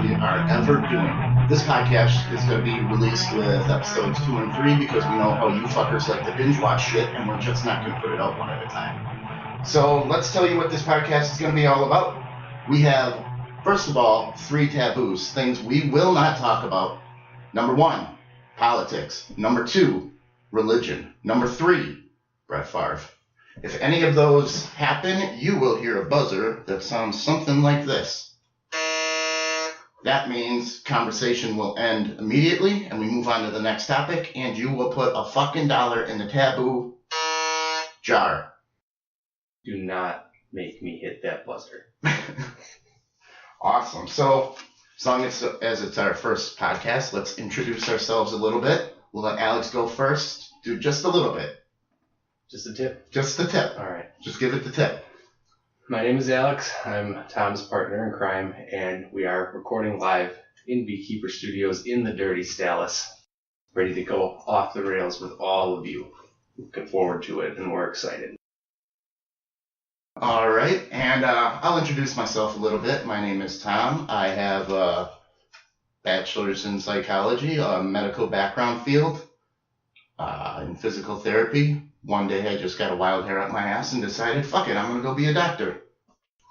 we are ever doing. This podcast is going to be released with episodes 2 and 3 because we know how you fuckers like to binge watch shit, and we're just not going to put it out one at a time. So let's tell you what this podcast is going to be all about. We have, first of all, 3 taboos, things we will not talk about. Number 1, politics. Number 2, religion. Number 3, Brett Favre. If any of those happen, you will hear a buzzer that sounds something like this. That means conversation will end immediately, and we move on to the next topic, and you will put a fucking $1 in the taboo jar. Do not make me hit that buzzer. Awesome. So, as long as it's our first podcast, let's introduce ourselves a little bit. We'll let Alex go first. Do just a little bit. Just a tip? Just the tip. All right. Just give it the tip. My name is Alex. I'm Tom's partner in crime, and we are recording live in Beekeeper Studios in the Dirty Stallus, ready to go off the rails with all of you. Looking forward to it, and we're excited. All right, and I'll introduce myself a little bit. My name is Tom. I have a bachelor's in psychology, a medical background field, in physical therapy. One day I just got a wild hair up my ass and decided, fuck it, I'm going to go be a doctor.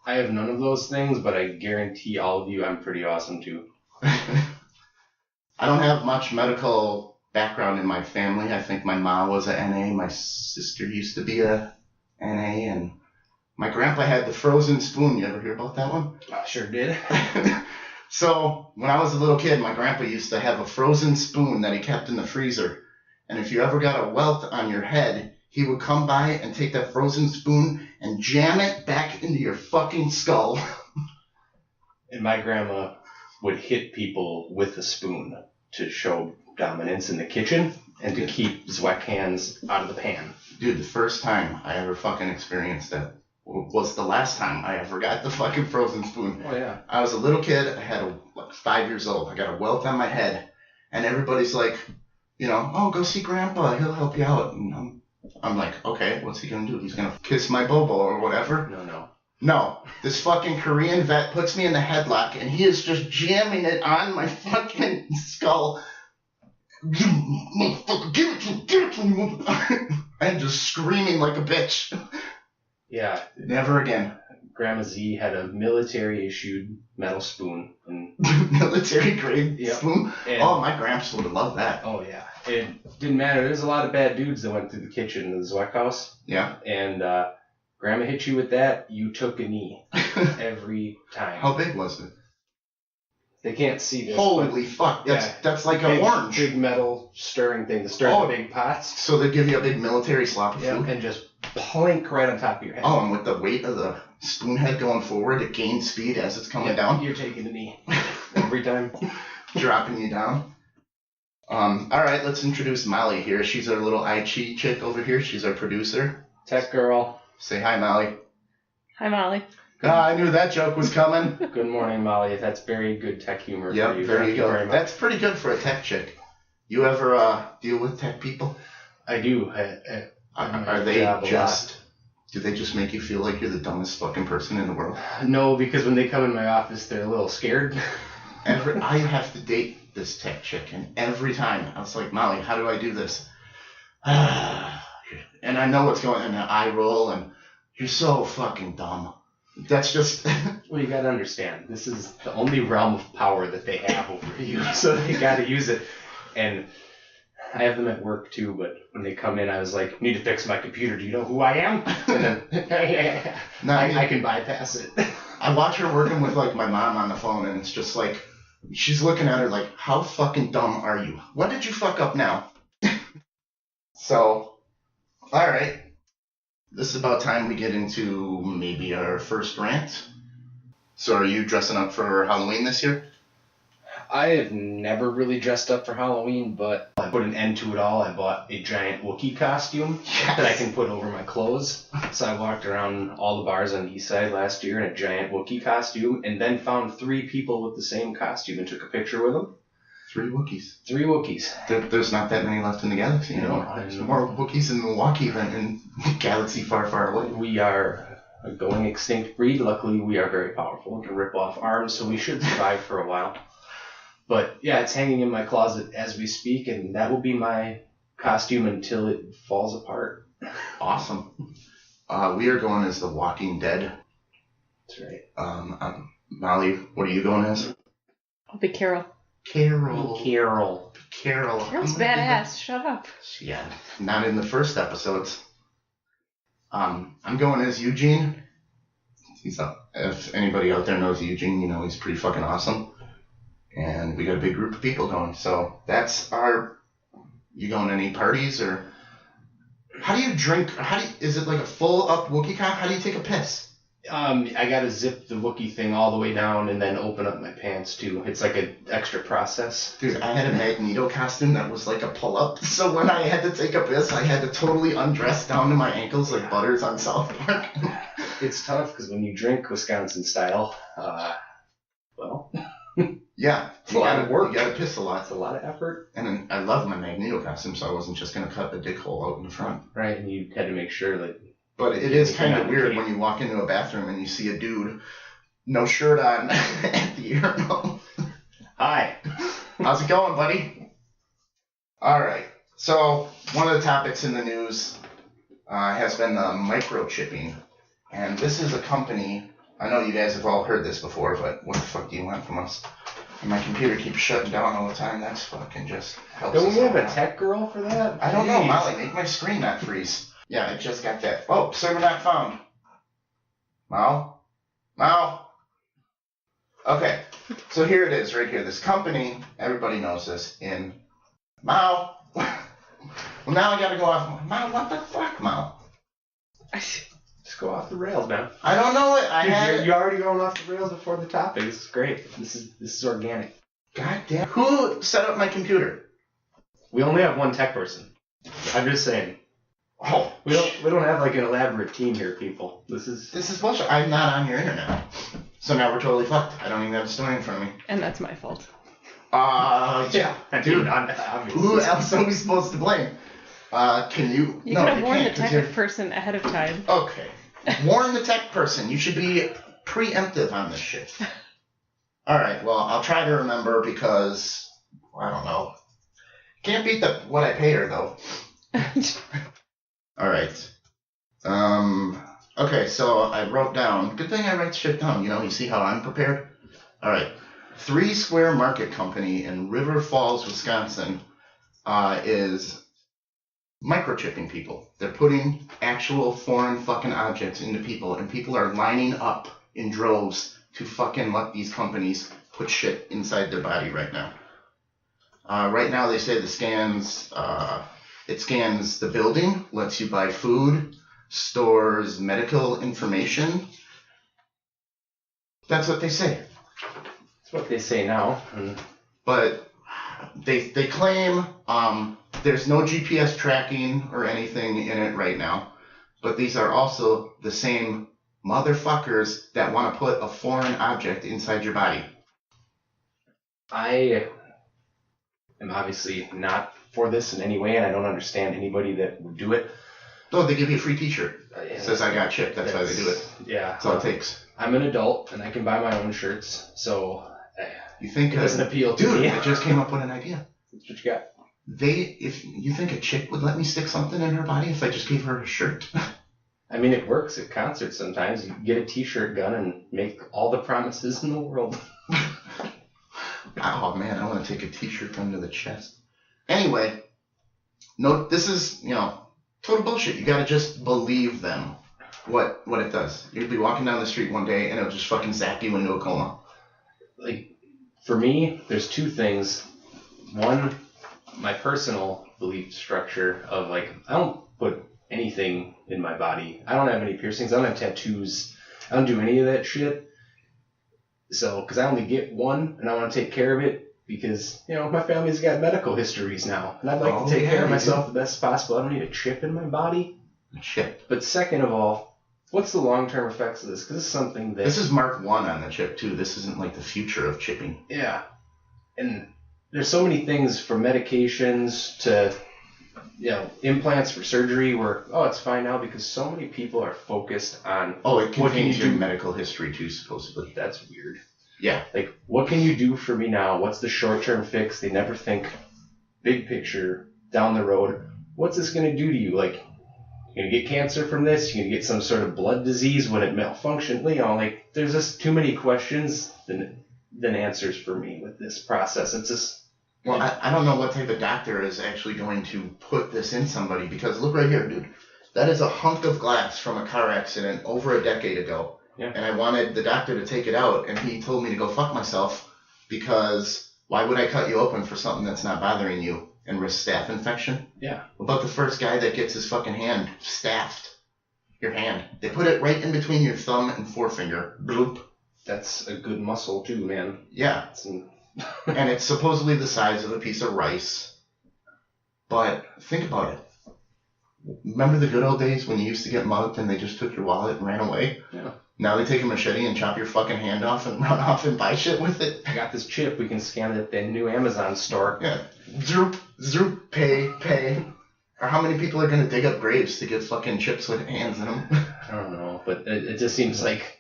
I have none of those things, but I guarantee all of you I'm pretty awesome too. I don't have much medical background in my family. I think my mom was a NA, my sister used to be a NA, and my grandpa had the frozen spoon. You ever hear about that one? I sure did. So, when I was a little kid, my grandpa used to have a frozen spoon that he kept in the freezer. And if you ever got a welt on your head, he would come by and take that frozen spoon and jam it back into your fucking skull. And my grandma would hit people with a spoon to show dominance in the kitchen and to keep Zweck hands out of the pan. Dude, the first time I ever fucking experienced that was the last time I ever got the fucking frozen spoon. Oh, yeah. I was a little kid. I had like 5 years old. I got a welt on my head. And everybody's like, you know, oh, go see Grandpa. He'll help you out. And I'm like, okay, what's he going to do? He's going to kiss my bobo or whatever? No. This fucking Korean vet puts me in the headlock, and he is just jamming it on my fucking skull. Motherfucker, give it to me. I'm just screaming like a bitch. Yeah. Never again. Grandma Z had a military-issued metal spoon. And military-grade spoon? And, oh, my gramps would have loved that. Oh, yeah. It didn't matter. There's a lot of bad dudes that went through the kitchen in the Zweck house. Yeah. And Grandma hit you with that, you took a knee every time. How big was it? They can't see this. Holy fuck. That's like an orange. Big metal stirring thing to stir the big pots. So they give you a big military slop of food? And just plink right on top of your head. Oh, and with the weight of the spoon head going forward, it gains speed as it's coming down? You're taking the knee every time. Dropping you down. All right, let's introduce Molly here. She's our little IT chick over here. She's our producer. Tech girl. Say hi, Molly. Hi, Molly. I knew that joke was coming. Good morning, Molly. That's very good tech humor for you. Yep, there you go. Very much. That's pretty good for a tech chick. You ever deal with tech people? I do. Are they just... Do they just make you feel like you're the dumbest fucking person in the world? No, because when they come in my office, they're a little scared. I have to date this tech chick, and every time I was like, Molly, how do I do this? And I know what's going on, and I roll, and you're so fucking dumb. That's just... Well, you gotta understand, this is the only realm of power that they have over you, so they gotta use it. And I have them at work too, but when they come in, I was like, need to fix my computer. Do you know who I am? And then I can bypass it. I watch her working with like my mom on the phone, and it's just like, she's looking at her like, how fucking dumb are you? What did you fuck up now? So, all right. This is about time we get into maybe our first rant. So are you dressing up for Halloween this year? I have never really dressed up for Halloween, but I put an end to it all. I bought a giant Wookiee costume that I can put over my clothes. So I walked around all the bars on the east side last year in a giant Wookiee costume, and then found 3 people with the same costume and took a picture with them. 3 Wookiees. 3 Wookiees. There's not that many left in the galaxy anymore. There's more Wookiees in Milwaukee than in a galaxy far, far away. We are a going extinct breed. Luckily, we are very powerful and can rip off arms, so we should survive for a while. But yeah, it's hanging in my closet as we speak, and that will be my costume until it falls apart. Awesome. We are going as the Walking Dead. That's right. Molly, what are you going as? I'll be Carol. Carol. Carol's badass. Shut up. Yeah, not in the first episodes. I'm going as Eugene. If anybody out there knows Eugene, you know he's pretty fucking awesome. And we got a big group of people going. So that's our... You going to any parties or... How do you drink? Is it like a full up Wookiee cock? How do you take a piss? I gotta zip the Wookiee thing all the way down and then open up my pants too. It's like an extra process. Dude, I had a Magneto costume that was like a pull-up. So when I had to take a piss, I had to totally undress down to my ankles like Butters on South Park. It's tough because when you drink Wisconsin style, well... Yeah, it's a lot of work. You gotta piss a lot. It's a lot of effort. And then I love my Magneto costume, so I wasn't just gonna cut the dick hole out in the front. Right, and you had to make sure that... But it is kind of weird when you walk into a bathroom and you see a dude, no shirt on, at the urinal. Hi. How's it going, buddy? All right. So one of the topics in the news has been the microchipping. And this is a company, I know you guys have all heard this before, but what the fuck do you want from us? And my computer keeps shutting down all the time. That's fucking just helps us. Don't we have a tech girl for that? I don't know, Molly. Make my screen not freeze. Yeah, I just got that. Oh, server not found. Mal? Okay, so here it is right here. This company, everybody knows this, in Mal. Well, now I gotta go off. Mal, what the fuck, Mal? Just go off the rails, man. I don't know it. You're already going off the rails before the topic. This is great. This is organic. God damn. Who set up my computer? We only have one tech person. I'm just saying. Oh, we don't have like an elaborate team here, people. This is bullshit. I'm not on your internet, so now we're totally fucked. I don't even have a story in front of me. And that's my fault. Yeah, dude. Obviously. Who else are we supposed to blame? Can you? You could have warned the tech person ahead of time. Okay, warn the tech person. You should be preemptive on this shit. All right. Well, I'll try to remember because I don't know. Can't beat what I pay her though. All right. Okay, so I wrote down. Good thing I write shit down. You see how I'm prepared? All right. 3 Square Market Company in River Falls, Wisconsin, is microchipping people. They're putting actual foreign fucking objects into people, and people are lining up in droves to fucking let these companies put shit inside their body right now. Right now, they say it scans the building, lets you buy food, stores medical information. That's what they say. That's what they say now. But they claim there's no GPS tracking or anything in it right now. But these are also the same motherfuckers that want to put a foreign object inside your body. I am obviously not for this in any way, and I don't understand anybody that would do it. No, they give you a free t-shirt. It says I got chipped. That's why they do it. Yeah. That's all it takes. I'm an adult, and I can buy my own shirts, so you think it doesn't appeal to me. Dude, I just came up with an idea. That's what you got. If you think a chick would let me stick something in her body if I just gave her a shirt? I mean, it works at concerts sometimes. You get a t-shirt gun and make all the promises in the world. Oh, man, I want to take a t-shirt gun to the chest. Anyway, no, this is, total bullshit. You gotta just believe them, what it does. You'll be walking down the street one day and it'll just fucking zap you into a coma. Like, for me, there's 2 things. One, my personal belief structure of, like, I don't put anything in my body. I don't have any piercings. I don't have tattoos. I don't do any of that shit. So, because I only get one, and I want to take care of it because, my family's got medical histories now. And I'd like to take care of myself the best possible. I don't need a chip in my body. Chip. But second of all, what's the long-term effects of this? Because this is something that... This is Mark 1 on the chip, too. This isn't like the future of chipping. Yeah. And there's so many things from medications to implants for surgery where, it's fine now because so many people are focused on it contains your medical history too, supposedly. That's weird. Yeah. Like, what can you do for me now? What's the short-term fix? They never think big picture down the road. What's this going to do to you? Like, you're going to get cancer from this? You're going to get some sort of blood disease when it malfunctions? Like, there's just too many questions than answers for me with this process. It's just... Well, I don't know what type of doctor is actually going to put this in somebody, because look right here, dude. That is a hunk of glass from a car accident over a decade ago. Yeah. And I wanted the doctor to take it out, and he told me to go fuck myself, because why would I cut you open for something that's not bothering you and risk staph infection? Yeah. What about the first guy that gets his fucking hand staffed? Your hand. They put it right in between your thumb and forefinger. Bloop. That's a good muscle too, man. Yeah. And it's supposedly the size of a piece of rice. But think about it. Remember the good old days when you used to get mugged and they just took your wallet and ran away? Yeah. Now they take a machete and chop your fucking hand off and run off and buy shit with it. I got this chip. We can scan it at the new Amazon store. Yeah. Zoop, zoop, pay. Or how many people are going to dig up graves to get fucking chips with hands in them? I don't know. But it just seems like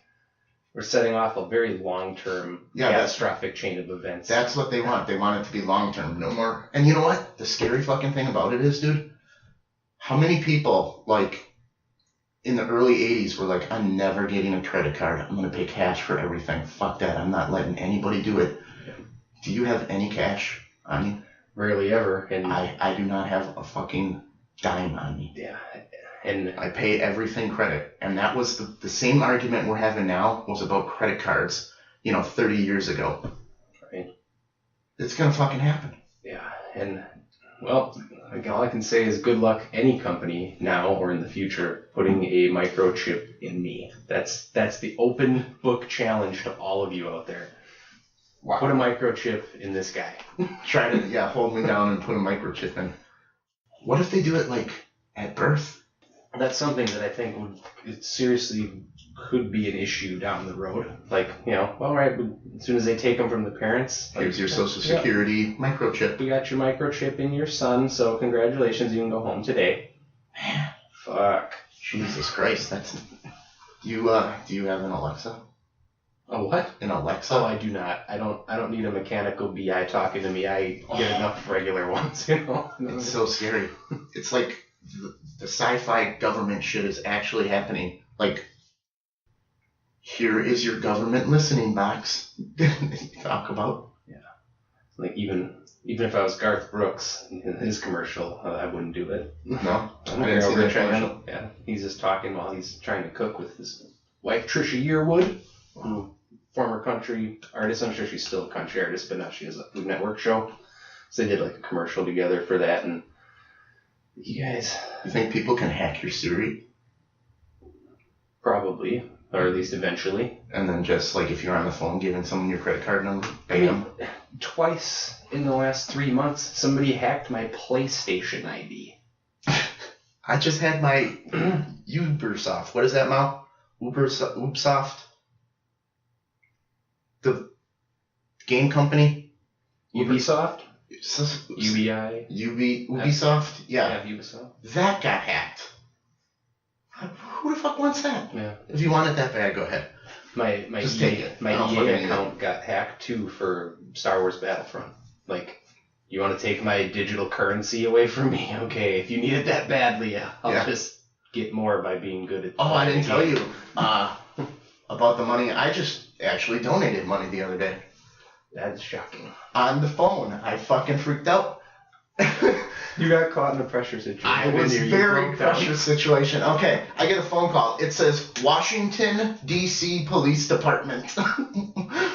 we're setting off a very long-term catastrophic chain of events. That's what they want. They want it to be long-term. No more. And you know what? The scary fucking thing about it is, dude, how many people, like, in the early 80s were like, I'm never getting a credit card. I'm going to pay cash for everything. Fuck that. I'm not letting anybody do it. Yeah. Do you have any cash on you? Rarely ever. And I do not have a fucking dime on me. Yeah. And I pay everything credit. And that was the same argument we're having now was about credit cards, 30 years ago. Right. It's going to fucking happen. Yeah. And, well, all I can say is good luck any company now or in the future putting a microchip in me. That's the open book challenge to all of you out there. Wow. Put a microchip in this guy. Try to, hold me down and put a microchip in. What if they do it, like, at birth? That's something that I think seriously could be an issue down the road. Like, all right, as soon as they take them from the parents. Here's your Social Security microchip. We got your microchip in your son, so congratulations, you can go home today. Man. Fuck. Jesus Christ, that's... Do you have an Alexa? A what? An Alexa? Oh, I do not. I don't need a mechanical BI talking to me. I get enough regular ones, It's so scary. It's like the sci-fi government shit is actually happening. Like, here is your government listening box. Talk about. Yeah. Like even if I was Garth Brooks in his commercial, I wouldn't do it. No, I didn't see that commercial. Yeah, he's just talking while he's trying to cook with his wife Trisha Yearwood, who former country artist. I'm sure she's still a country artist, but now she has a Food Network show. So they did like a commercial together for that. And you guys, you think people can hack your Siri? Probably, or at least eventually. And then just like if you're on the phone giving someone your credit card number, bam. Twice in the last 3 months, somebody hacked my PlayStation ID. I just had my Ubersoft. What is that, Mal? Ubisoft? The game company? Ubisoft? UBI? Ubisoft? Yeah. Ubisoft. That got hacked. Who the fuck wants that? Yeah. If you want it that bad, go ahead. My Just EA, take it. my EA account got hacked too for Star Wars Battlefront. Like, you want to take my digital currency away from me? Okay, if you need it that badly, I'll just get more by being good at. Oh, I didn't tell you about the money. I just actually donated money the other day. That's shocking. On the phone, I fucking freaked out. You got caught in a pressure situation. I was very pressure situation. Okay, I get a phone call. It says Washington D.C. Police Department.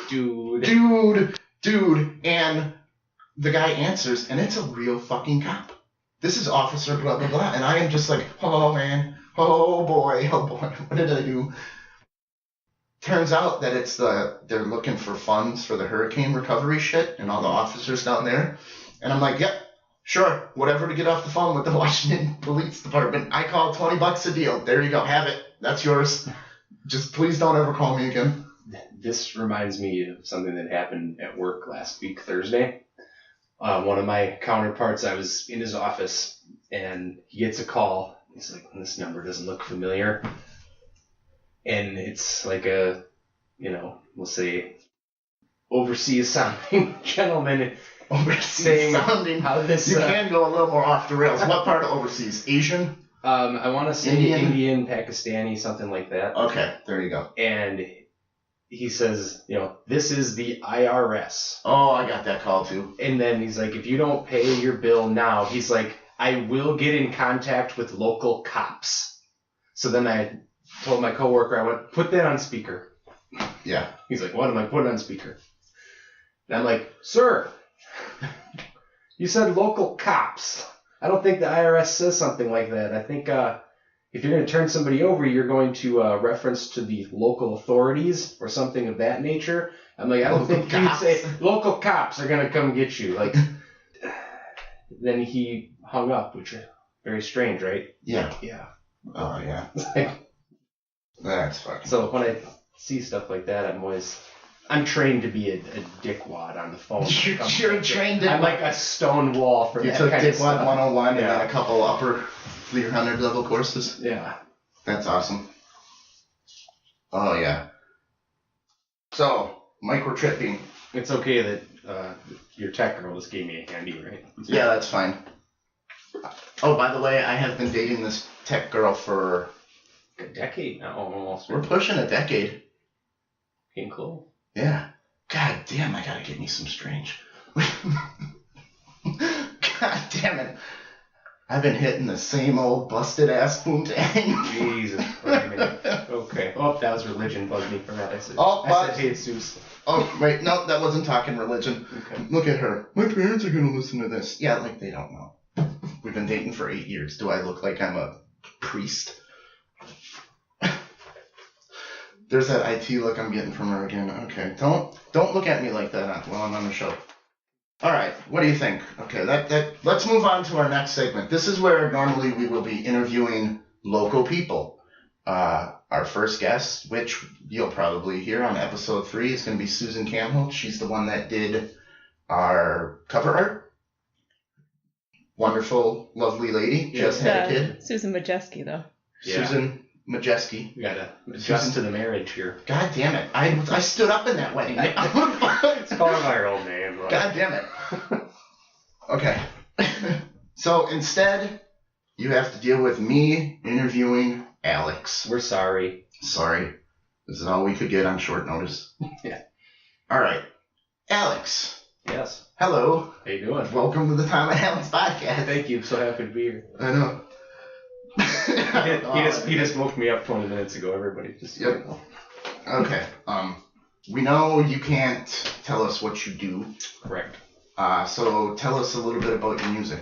Dude, and the guy answers, and it's a real fucking cop. This is officer blah blah blah, and I am just like, oh man, oh boy, what did I do? Turns out that they're looking for funds for the hurricane recovery shit, and all the officers down there, and I'm like, yep. Sure, whatever to get off the phone with the Washington Police Department. I call $20 a deal. There you go. Have it. That's yours. Just please don't ever call me again. This reminds me of something that happened at work last week, Thursday. one of my counterparts, I was in his office, and he gets a call. He's like, this number doesn't look familiar. And it's like a, we'll say, overseas sounding gentleman saying sounding how this... You can go a little more off the rails. What part of overseas? Asian? I want to say Indian, Pakistani, something like that. Okay, there you go. And he says, this is the IRS. Oh, I got that call too. And then he's like, if you don't pay your bill now, he's like, I will get in contact with local cops. So then I told my coworker, I went, put that on speaker. Yeah. He's like, what am I putting on speaker? And I'm like, sir, you said local cops. I don't think the IRS says something like that. I think if you're going to turn somebody over, you're going to reference to the local authorities or something of that nature. I'm like, I don't think you'd say local cops are going to come get you. Like, then he hung up, which is very strange, right? Yeah. Like, yeah. Oh, yeah. That's fucking... So when I see stuff like that, I'm trained to be a dickwad on the phone. You're trained dickwad. I'm like a stone wall for that kind of stuff. You took dickwad 101 and then a couple upper 300 level courses? Yeah. That's awesome. Oh, yeah. So, micro-tripping. It's okay that your tech girl just gave me a handy, right? Yeah, that's fine. Oh, by the way, I have been dating this tech girl for... a decade now, almost. We're pushing a decade. Getting close. Yeah. God damn, I gotta get me some strange. God damn it. I've been hitting the same old busted ass poontang. Jesus Christ. Okay. Oh, that was religion bugged me for that. I said Jesus. Oh, wait, no, that wasn't talking religion. Okay. Look at her. My parents are gonna listen to this. Yeah, like they don't know. We've been dating for 8 years. Do I look like I'm a priest? There's that IT look I'm getting from her again. Okay, don't look at me like that while I'm on the show. All right, what do you think? Okay, let's move on to our next segment. This is where normally we will be interviewing local people. Our first guest, which you'll probably hear on episode 3, is going to be Susan Camholt. She's the one that did our cover art. Wonderful, lovely lady. Just had a kid. Susan Majeski, though. Yeah. Susan Majeski. You gotta adjust to the marriage here. God damn it. I stood up in that wedding. It's called my real name. Right? God damn it. Okay. So instead, you have to deal with me interviewing Alex. We're sorry. Sorry. This is all we could get on short notice. Yeah. All right. Alex. Yes. Hello. How you doing? Welcome to the Tom and Alex podcast. Thank you. I'm so happy to be here. I know. He just woke me up 20 minutes ago. Everybody just. Yep. Okay. We know you can't tell us what you do. Correct. So tell us a little bit about your music.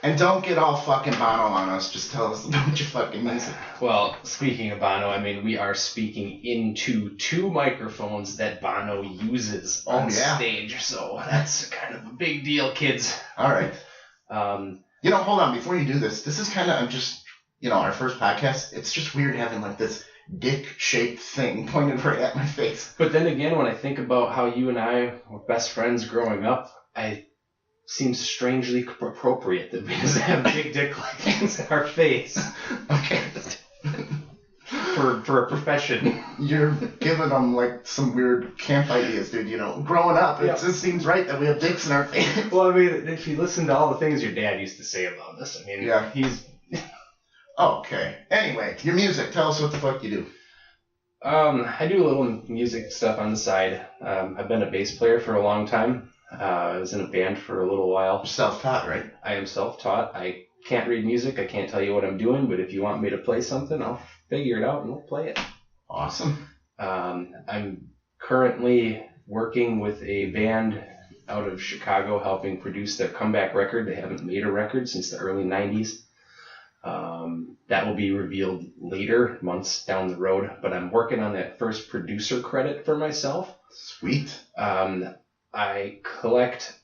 And don't get all fucking Bono on us. Just tell us about your fucking music. Well, speaking of Bono, I mean, we are speaking into 2 microphones that Bono uses on stage. So that's kind of a big deal, kids. All right. Hold on. Before you do this, this is kind of just, our first podcast. It's just weird having like this dick-shaped thing pointed right at my face. But then again, when I think about how you and I were best friends growing up, it seems strangely appropriate that we just have big dick lines in our face. Okay. For a profession. You're giving them like some weird camp ideas, dude. Growing up, it just seems right that we have dicks in our face. Well, I mean, if you listen to all the things your dad used to say about this, I mean, yeah. He's... Okay. Anyway, your music. Tell us what the fuck you do. I do a little music stuff on the side. I've been a bass player for a long time. I was in a band for a little while. You're self-taught, right? I am self-taught. I can't read music. I can't tell you what I'm doing, but if you want me to play something, I'll figure it out and we'll play it. Awesome. I'm currently working with a band out of Chicago helping produce their comeback record. They haven't made a record since the early 90s. That will be revealed later, months down the road, but I'm working on that first producer credit for myself. Sweet. I collect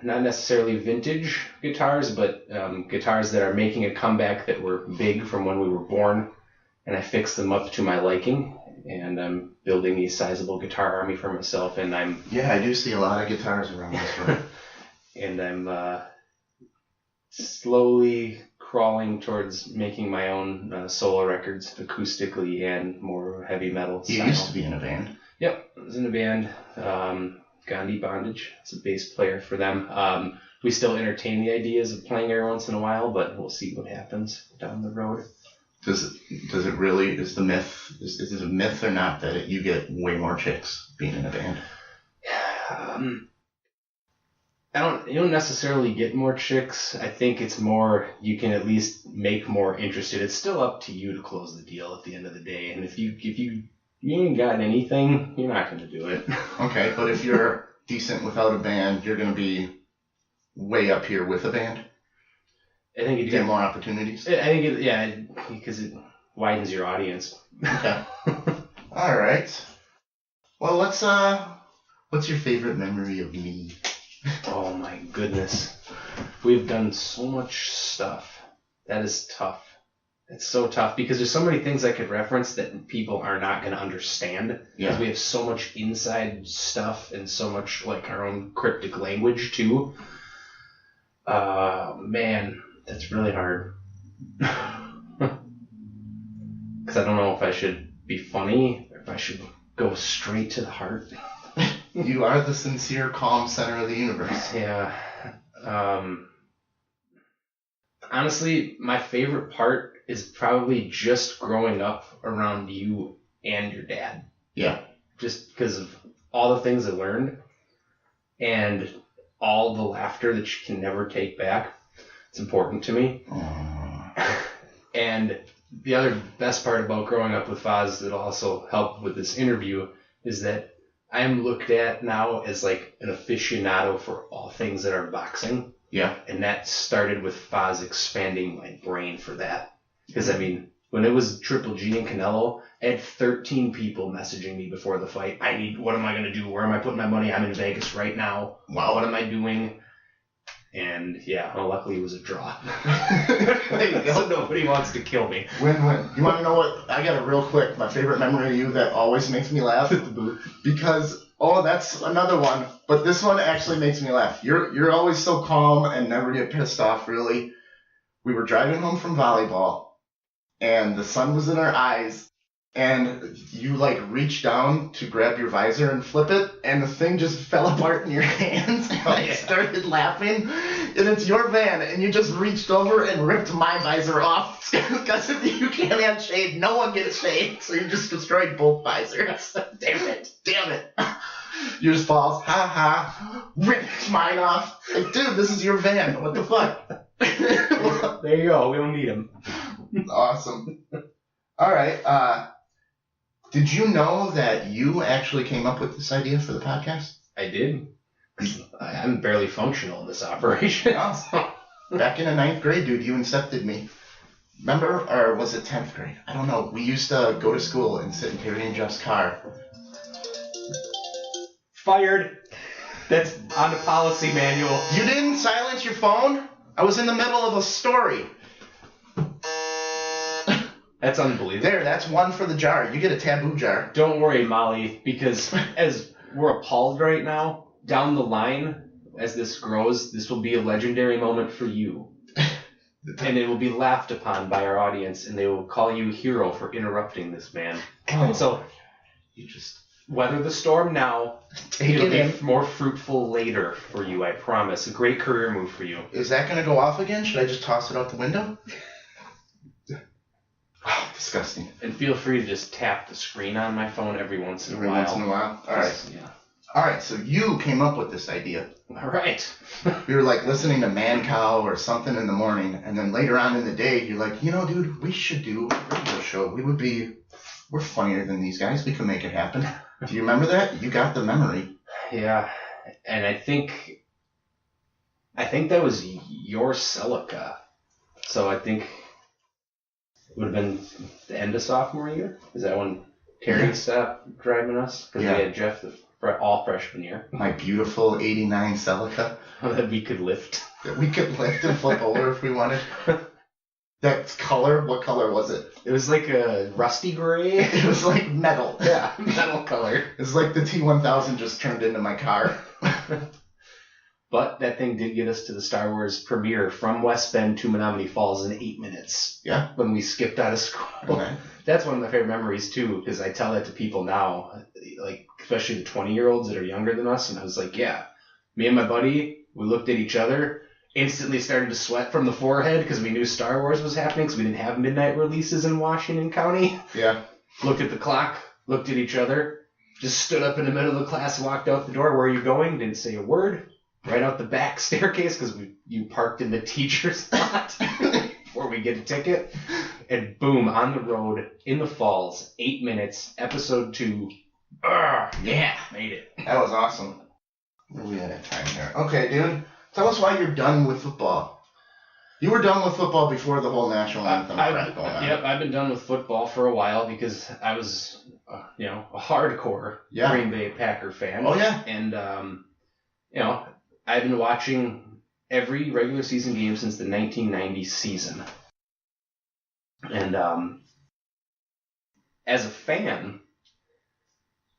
not necessarily vintage guitars, but guitars that are making a comeback that were big from when we were born, and I fix them up to my liking, and I'm building a sizable guitar army for myself, and I'm... Yeah, I do see a lot of guitars around this room. And I'm slowly crawling towards making my own solo records, acoustically and more heavy metal style. You used to be in a band. Yep, I was in a band, Gandhi Bondage. It's a bass player for them. We still entertain the ideas of playing every once in a while, but we'll see what happens down the road. Does it really, is it a myth or not that you get way more chicks being in a band? You don't necessarily get more chicks. I think it's more, you can at least make more interested. It's still up to you to close the deal at the end of the day. And if you ain't got anything, you're not going to do it. Okay, but if you're decent without a band, you're going to be way up here with a band? I think you get more opportunities? I think because it widens your audience. Okay. All right. Well, what's your favorite memory of me? Oh my goodness. We've done so much stuff. That is tough. It's so tough because there's so many things I could reference that people are not going to understand. Because we have so much inside stuff and so much like our own cryptic language too. Man, that's really hard. Because I don't know if I should be funny or if I should go straight to the heart. You are the sincere, calm center of the universe. Yeah. Honestly, my favorite part is probably just growing up around you and your dad. Yeah. Just because of all the things I learned and all the laughter that you can never take back. It's important to me. And the other best part about growing up with Foz that also helped with this interview is that I am looked at now as like an aficionado for all things that are boxing. Yeah. And that started with Foz expanding my brain for that. Because, I mean, when it was Triple G and Canelo, I had 13 people messaging me before the fight. What am I going to do? Where am I putting my money? I'm in Vegas right now. Wow. What am I doing? And, yeah, well, luckily it was a draw. So nobody wants to kill me. Win-win. You want to know what? I got it real quick. My favorite memory of you that always makes me laugh. Because, that's another one. But this one actually makes me laugh. You're always so calm and never get pissed off, really. We were driving home from volleyball, and the sun was in our eyes, and you, reached down to grab your visor and flip it, and the thing just fell apart in your hands, and I started laughing, and it's your van, and you just reached over and ripped my visor off, because if you can't have shade, no one gets shade, so you just destroyed both visors. Damn it. You just falls, ripped mine off. Like, dude, this is your van, what the fuck? There you go. We don't need him. Awesome. All right. Did you know that you actually came up with this idea for the podcast? I did. I'm barely functional in this operation. Back in the 9th grade, dude, you incepted me. Remember? Or was it 10th grade? I don't know. We used to go to school and sit in Carrie and Jeff's car. Fired. That's on the policy manual. You didn't silence your phone? I was in the middle of a story. That's unbelievable. There, that's one for the jar. You get a taboo jar. Don't worry, Molly, because as we're appalled right now, down the line, as this grows, this will be a legendary moment for you. And it will be laughed upon by our audience, and they will call you a hero for interrupting this man. Oh, so, you just weather the storm now. It'll be more fruitful later for you, I promise. A great career move for you. Is that going to go off again? Should I just toss it out the window? Oh, disgusting. And feel free to just tap the screen on my phone every once in a while. All right. Yeah. All right, so you came up with this idea. All right. We were listening to Man Cow or something in the morning, and then later on in the day, you're like, dude, we should do a radio show. We're funnier than these guys. We can make it happen. Do you remember that? You got the memory. Yeah, and I think that was your Celica. So I think it would have been the end of sophomore year. Is that when Terry stopped driving us? Because we had Jeff all freshman year. My beautiful 89 Celica. That we could lift. That we could lift and flip over if we wanted. That color? What color was it? It was like a rusty gray. It was like metal. Yeah, metal color. It was like the T-1000 just turned into my car. But that thing did get us to the Star Wars premiere from West Bend to Menominee Falls in 8 minutes. Yeah. When we skipped out of school. Okay. That's one of my favorite memories, too, because I tell that to people now, like, especially the 20-year-olds that are younger than us, and I was like, yeah, me and my buddy, we looked at each other, instantly started to sweat from the forehead because we knew Star Wars was happening because we didn't have midnight releases in Washington County. Yeah. Looked at the clock, looked at each other, just stood up in the middle of the class, walked out the door. Where are you going? Didn't say a word. Right out the back staircase because you parked in the teacher's lot before we get a ticket. And boom, on the road, in the falls, 8 minutes, episode 2. Yeah, made it. That was awesome. Where are we at time here? Okay, dude. Tell us why you're done with football. You were done with football before the whole national anthem crap going on. Yep, I've been done with football for a while because I was, a hardcore Green Bay Packer fan. Oh, yeah. And, I've been watching every regular season game since the 1990 season. And as a fan,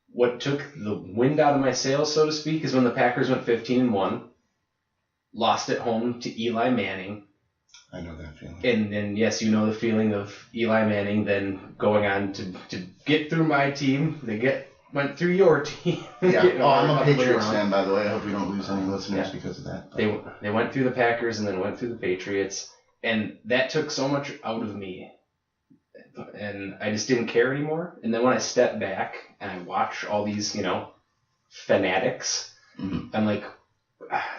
what took the wind out of my sails, so to speak, is when the Packers went 15-1, lost at home to Eli Manning. I know that feeling. And then, yes, you know the feeling of Eli Manning then going on to get through my team. They went through your team. Yeah. I'm a Patriots fan, by the way. I hope we don't lose any listeners because of that. But. They went through the Packers and then went through the Patriots. And that took so much out of me. And I just didn't care anymore. And then when I step back and I watch all these, fanatics, I'm like,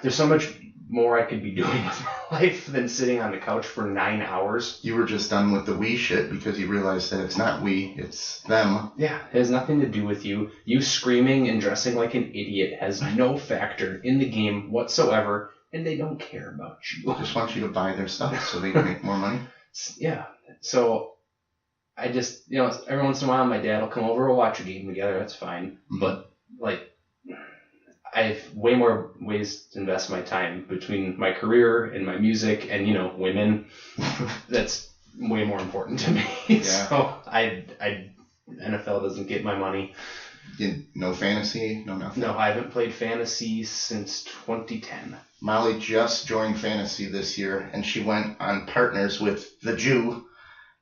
there's so much more I could be doing with my life than sitting on the couch for 9 hours. You were just done with the we shit because you realized that it's not we, it's them. Yeah, it has nothing to do with you. You screaming and dressing like an idiot has no factor in the game whatsoever, and they don't care about you. They just want you to buy their stuff so they can make more money. Yeah, so I just, every once in a while my dad will come over, we'll watch a game together, that's fine. Mm-hmm. But, I have way more ways to invest my time between my career and my music and, women. That's way more important to me. Yeah. So NFL doesn't get my money. No fantasy, no nothing? No, I haven't played fantasy since 2010. Molly just joined fantasy this year, and she went on partners with the Jew,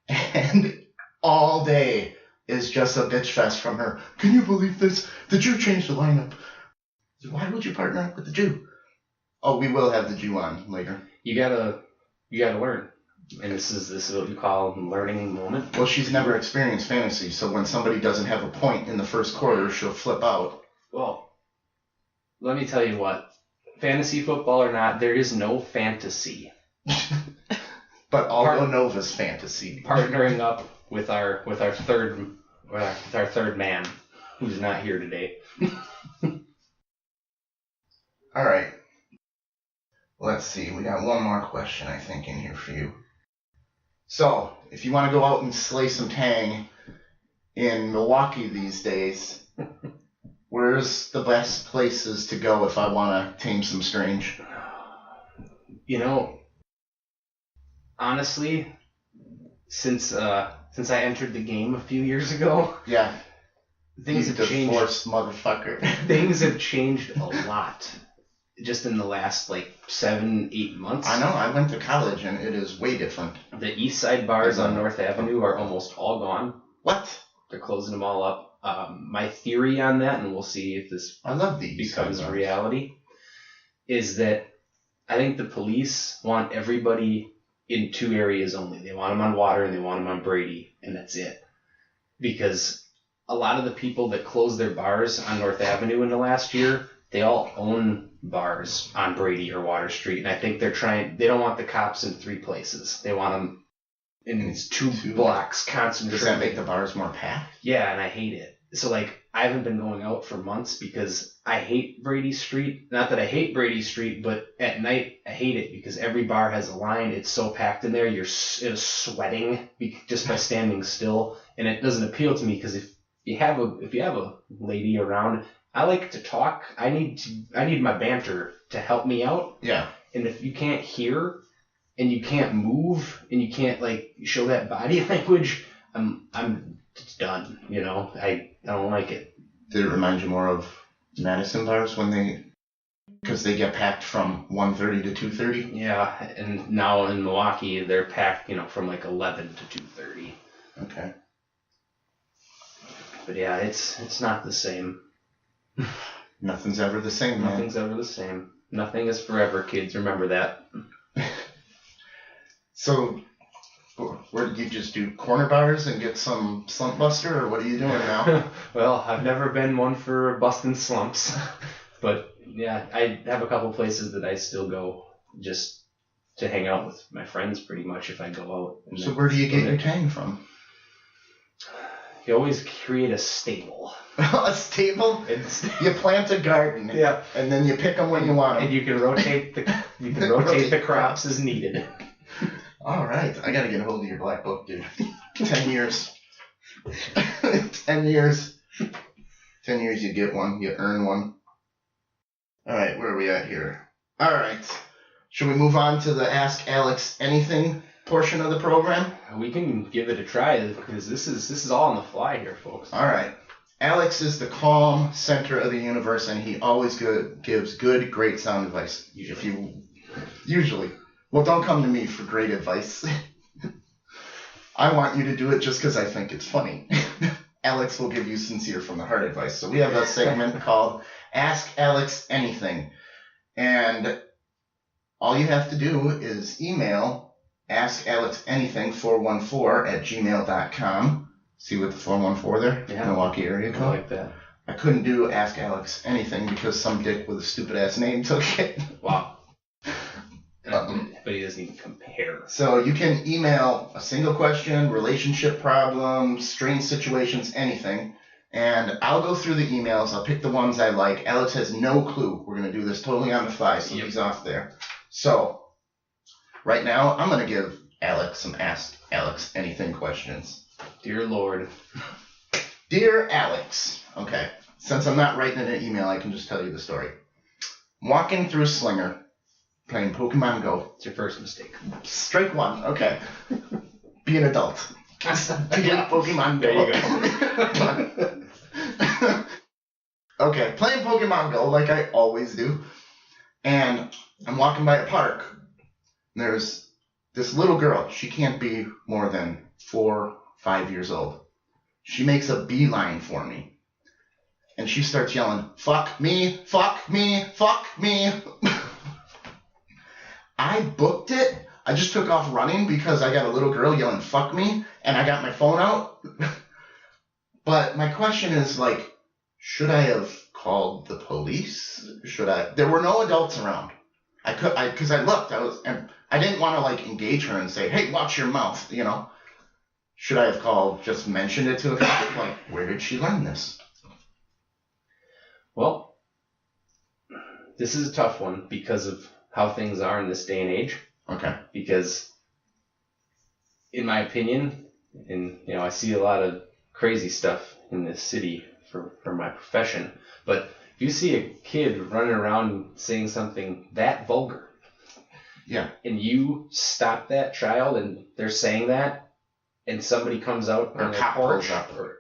and all day is just a bitch fest from her. Can you believe this? The Jew changed the lineup. Why would you partner up with the Jew? Oh, we will have the Jew on later. You gotta learn. And this is what you call a learning moment. Well, she's never experienced fantasy, so when somebody doesn't have a point in the first quarter, she'll flip out. Well, let me tell you what. Fantasy football or not, there is no fantasy. But all Nova's fantasy. Partnering up with our third man, who's not here today. All right. Let's see. We got one more question, I think, in here for you. So, if you want to go out and slay some tang in Milwaukee these days, where's the best places to go if I want to tame some strange? Honestly, since I entered the game a few years ago, yeah, things have changed. Divorced motherfucker. Things have changed a lot. Just in the last 7-8 months. I know. I went to college and it is way different. The East Side bars on North Avenue are almost all gone. What? They're closing them all up. My theory on that, and we'll see if this becomes reality, is that I think the police want everybody in 2 areas only. They want them on Water and they want them on Brady, and that's it. Because a lot of the people that closed their bars on North Avenue in the last year, they all own bars on Brady or Water Street, and I think they don't want the cops in 3 places. They want them in these 2 blocks concentrated. Does that make the bars more packed? Yeah, and I hate it. So, I haven't been going out for months because I hate Brady Street. Not that I hate Brady Street, but at night I hate it because every bar has a line. It's so packed in there, you're sweating just by standing still, and it doesn't appeal to me because if you have a lady around, I like to talk. I need my banter to help me out. Yeah. And if you can't hear and you can't move, and you can't like show that body language, I'm just done. You know, I don't like it. Did it remind you more of Madison bars because they get packed from 1:30 to 2:30? Yeah, and now in Milwaukee they're packed, from like 11 to 2:30. Okay. But yeah, it's not the same. Nothing's ever the same, man. Nothing's ever the same. Nothing is forever, kids. Remember that. So, where did you just do corner bars and get some slump buster, or what are you doing now? Well, I've never been one for busting slumps, but yeah, I have a couple places that I still go just to hang out with my friends, pretty much, if I go out. So where do you get your tang from? You always create a stable. A stable? You plant a garden. Yeah. And then you pick them when you want them. And you can rotate the crops as needed. All right. I got to get a hold of your black book, dude. 10 years. 10 years. 10 years you get one. You earn one. All right. Where are we at here? All right. Should we move on to the Ask Alex Anything portion of the program? We can give it a try because this is all on the fly here, folks. All right. Alex is the calm center of the universe, and he always gives good, great sound advice. Usually. Well, don't come to me for great advice. I want you to do it just because I think it's funny. Alex will give you sincere from the heart advice. So we have a segment called Ask Alex Anything. And all you have to do is email askalexanything414@gmail.com. See what the 414 there? Yeah. Milwaukee area code. I like that. I couldn't do Ask Alex Anything because some dick with a stupid ass name took it. Wow. But he doesn't even compare. So you can email a single question, relationship problems, strange situations, anything. And I'll go through the emails. I'll pick the ones I like. Alex has no clue. We're going to do this totally on the fly, so he's off there. So right now, I'm going to give Alex some Ask Alex Anything questions. Dear Lord. Dear Alex. Okay. Since I'm not writing in an email, I can just tell you the story. I'm walking through Slinger, playing Pokemon Go. It's your first mistake. Strike one. Okay. Be an adult. Playing Pokemon Go. There you go. Okay. Playing Pokemon Go like I always do. And I'm walking by a park. And there's this little girl. She can't be more than 4, 5 years old. She makes a beeline for me. And she starts yelling, "Fuck me, fuck me, fuck me." I booked it. I just took off running because I got a little girl yelling, "Fuck me," and I got my phone out. But my question is, should I have called the police? There were no adults around. Because I looked. I didn't want to engage her and say, "Hey, watch your mouth," Should I have just mentioned it to her? Where did she learn this? Well, this is a tough one because of how things are in this day and age. Okay. Because, in my opinion, and I see a lot of crazy stuff in this city for my profession, but if you see a kid running around saying something that vulgar, yeah, and you stop that child and they're saying that, and somebody comes out on their porch, or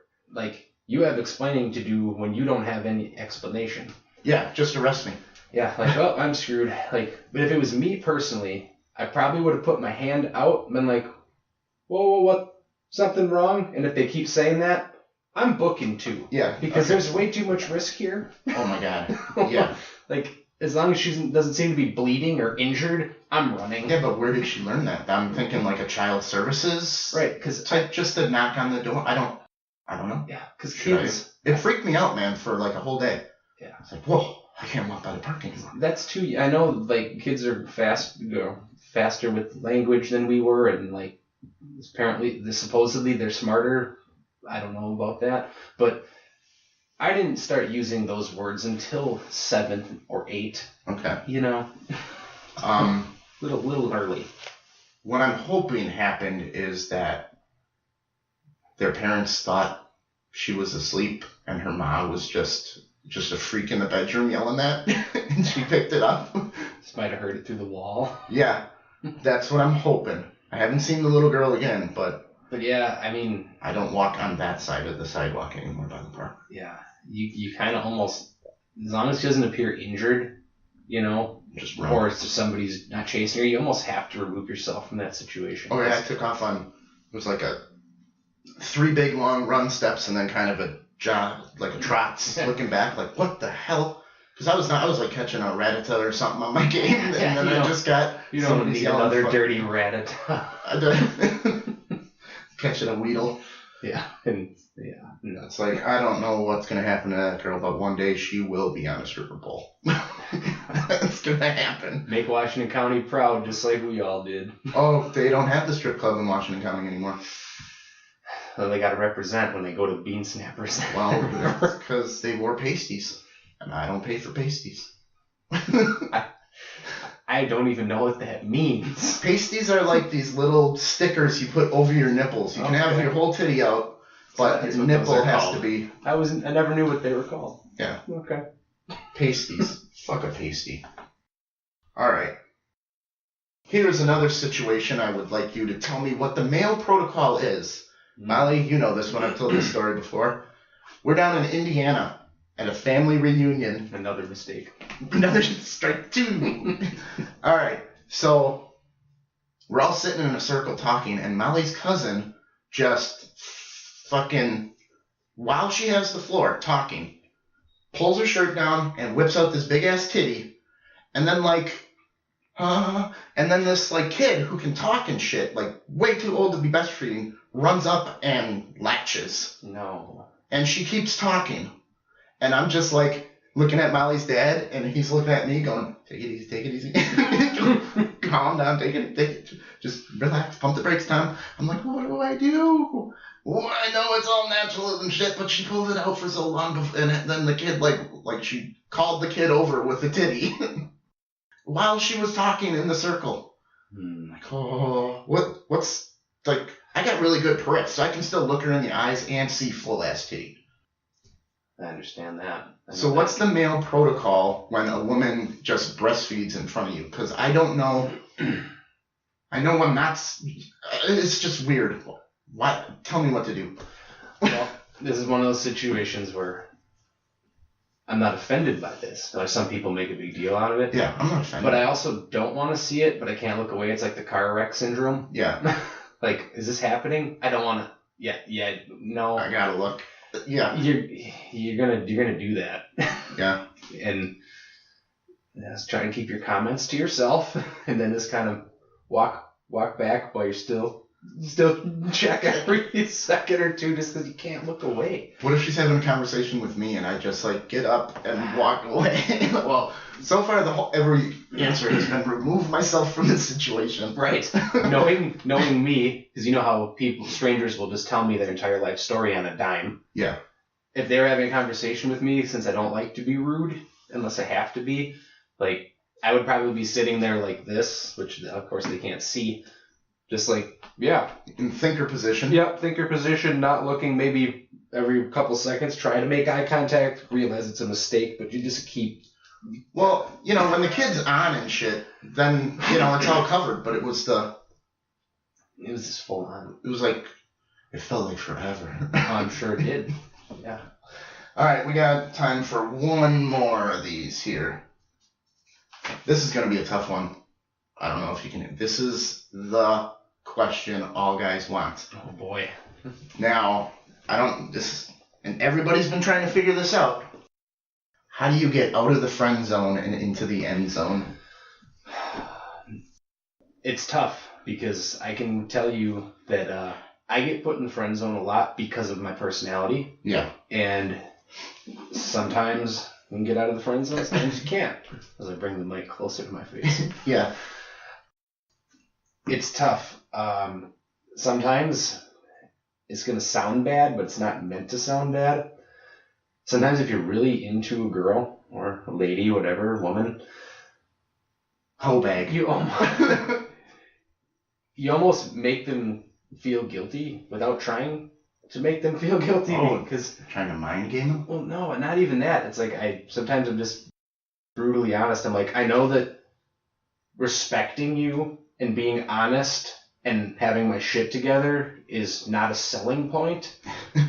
you have explaining to do when you don't have any explanation. Yeah, just arrest me. Yeah, oh, I'm screwed. But if it was me personally, I probably would have put my hand out and been like, whoa, what? Something wrong? And if they keep saying that, I'm booking too. Yeah. Because there's way too much risk here. Oh my God. Yeah. As long as she doesn't seem to be bleeding or injured, I'm running. Yeah, but where did she learn that? I'm thinking a child services. Right, because just a knock on the door. I don't know. Yeah, because kids. It freaked me out, man, for a whole day. Yeah. It's whoa, I can't walk by the park anymore. That's too. I know, kids are faster with language than we were, and apparently, supposedly they're smarter. I don't know about that, but I didn't start using those words until 7 or 8. Okay. Little early. What I'm hoping happened is that their parents thought she was asleep and her mom was just a freak in the bedroom yelling that, and she picked it up. Just might have heard it through the wall. Yeah. That's what I'm hoping. I haven't seen the little girl again, but yeah, I mean, I don't walk on that side of the sidewalk anymore by the park. Yeah, you kind of almost, as long as she doesn't appear injured, just run. or if somebody's not chasing her, you almost have to remove yourself from that situation. Oh yeah, I took off on, it was like a 3 big long run steps and then kind of a jog, like a trot, looking back, like what the hell? Because I was like catching a ratata or something on my game, and then I just got. You don't need another dirty ratata. Catching a Weedle. Yeah, no. It's like, I don't know what's going to happen to that girl, but one day she will be on a stripper pole. It's going to happen. Make Washington County proud, just like we all did. Oh, they don't have the strip club in Washington County anymore. Well, they got to represent when they go to Bean Snappers. Well, that's because they wore pasties, and I don't pay for pasties. I don't even know what that means. Pasties are like these little stickers you put over your nipples. You can have your whole titty out, but your nipple has to be. I never knew what they were called. Yeah. Okay. Pasties. Fuck a pasty. Alright. Here's another situation I would like you to tell me what the male protocol is. Molly, you know this one. I've told this story before. We're down in Indiana at a family reunion. Another mistake. Another strike 2. Alright, so we're all sitting in a circle talking, and Molly's cousin just fucking, while she has the floor talking, pulls her shirt down and whips out this big ass titty, and then and then this kid who can talk and shit, way too old to be breastfeeding, runs up and latches. No. And she keeps talking. And I'm just looking at Molly's dad, and he's looking at me going, take it easy. Calm down, take it, just relax, pump the brakes, Tom. I'm like, what do I do? Well, I know it's all natural and shit, but she pulled it out for so long, and then the kid, she called the kid over with the titty while she was talking in the circle. What's, I got really good peripheral, so I can still look her in the eyes and see full-ass titty. I understand that. So what's the male protocol when a woman just breastfeeds in front of you? Because I don't know. I know when that's. It's just weird. What? Tell me what to do. Well, this is one of those situations where I'm not offended by this. Like some people make a big deal out of it. Yeah, I'm not offended. But I also don't want to see it, but I can't look away. It's like the car wreck syndrome. Yeah. Is this happening? I don't want to. Yeah, no. I gotta look. Yeah. You're gonna do that. Yeah. And just try and keep your comments to yourself, and then just kind of walk back while you're still check every second or two, just because you can't look away. What if she's having a conversation with me and I just get up and walk away? Well, so far every answer has been remove myself from the situation. Right. knowing me, because you know how strangers will just tell me their entire life story on a dime. Yeah. If they're having a conversation with me, since I don't like to be rude unless I have to be, I would probably be sitting there like this, which of course they can't see. Just in thinker position. Yep, thinker position, not looking, maybe every couple seconds, try to make eye contact, realize it's a mistake, but you just keep. Well, when the kid's on and shit, then, it's all covered, but it was just full on. It was it felt like forever. Oh, I'm sure it did. Yeah. Alright, we got time for one more of these here. This is going to be a tough one. I don't know if you can. This is the question all guys want. Oh boy. Now, and everybody's been trying to figure this out. How do you get out of the friend zone and into the end zone? It's tough because I can tell you that I get put in the friend zone a lot because of my personality. Yeah. And sometimes you can get out of the friend zone, sometimes you can't. As I bring the mic closer to my face. Yeah. It's tough. Sometimes it's going to sound bad, but it's not meant to sound bad. Sometimes if you're really into a girl or a lady, whatever, woman, hoe bag. You almost make them feel guilty without trying to make them feel guilty. Because trying to mind game them? Well, no, not even that. It's sometimes I'm just brutally honest. I'm I know that respecting you and being honest and having my shit together is not a selling point.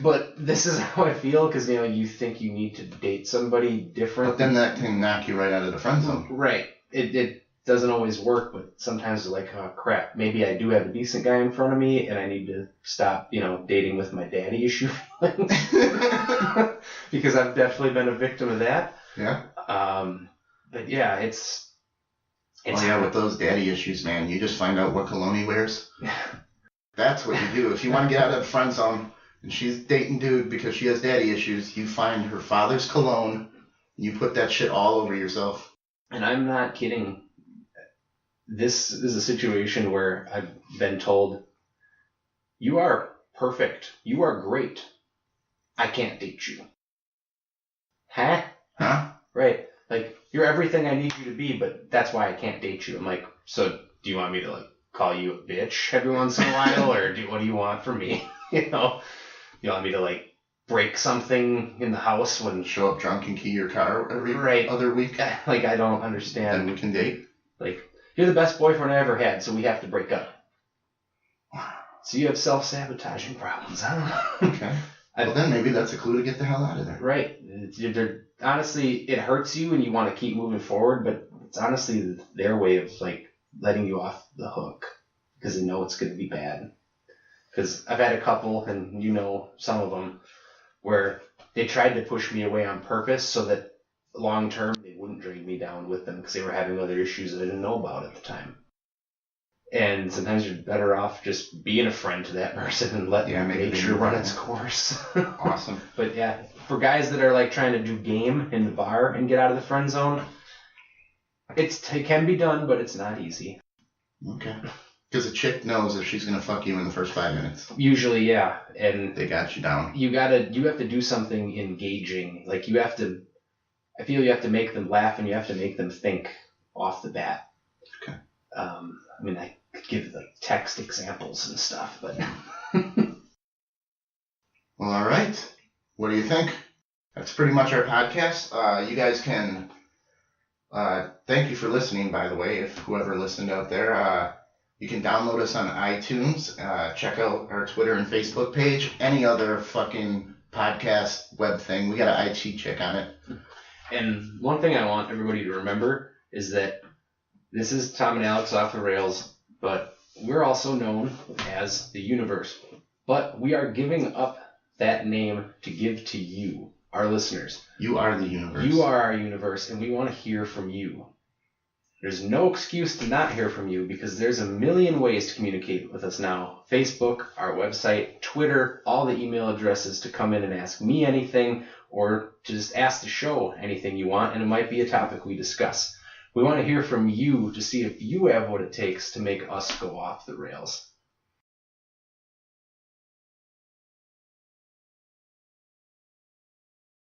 But this is how I feel because, you think you need to date somebody different. But then that can knock you right out of the friend zone. Right. It doesn't always work, but sometimes it's like, oh, crap, maybe I do have a decent guy in front of me and I need to stop, dating with my daddy issue feelings. Because I've definitely been a victim of that. Yeah. But yeah, it's with those daddy issues, man, you just find out what cologne he wears. That's what you do. If you want to get out of the friend zone and she's dating dude because she has daddy issues, you find her father's cologne and you put that shit all over yourself. And I'm not kidding. This is a situation where I've been told, you are perfect. You are great. I can't date you. Huh? Right. Like, you're everything I need you to be, but that's why I can't date you. I'm like, so do you want me to, call you a bitch every once in a while? Or what do you want from me? You want me to, break something in the house when... Show up drunk and key your car every other week? I don't understand. Then we can date? You're the best boyfriend I ever had, so we have to break up. So you have self-sabotaging problems, huh? Okay. Well, then maybe that's a clue to get the hell out of there. Right. Honestly, it hurts you and you want to keep moving forward, but it's honestly their way of, letting you off the hook because they know it's going to be bad. Because I've had a couple, and some of them, where they tried to push me away on purpose so that long term they wouldn't drag me down with them because they were having other issues that I didn't know about at the time. And sometimes you're better off just being a friend to that person and letting nature run its course. Awesome. But yeah, for guys that are trying to do game in the bar and get out of the friend zone, it can be done, but it's not easy. Okay. Because a chick knows if she's going to fuck you in the first 5 minutes. Usually, yeah. And they got you down. You have to do something engaging. I feel you have to make them laugh and you have to make them think off the bat. Okay. I could give text examples and stuff, but... Well, all right. What do you think? That's pretty much our podcast. You guys can... thank you for listening, by the way, if whoever listened out there. You can download us on iTunes. Check out our Twitter and Facebook page. Any other fucking podcast web thing. We got an IT check on it. And one thing I want everybody to remember is that this is Tom and Alex Off the Rails, but we're also known as the Universe. But we are giving up that name to give to you, our listeners. You are the universe. You are our universe, and we want to hear from you. There's no excuse to not hear from you because there's a million ways to communicate with us now. Facebook, our website, Twitter, all the email addresses to come in and ask me anything or to just ask the show anything you want, and it might be a topic we discuss. We want to hear from you to see if you have what it takes to make us go off the rails.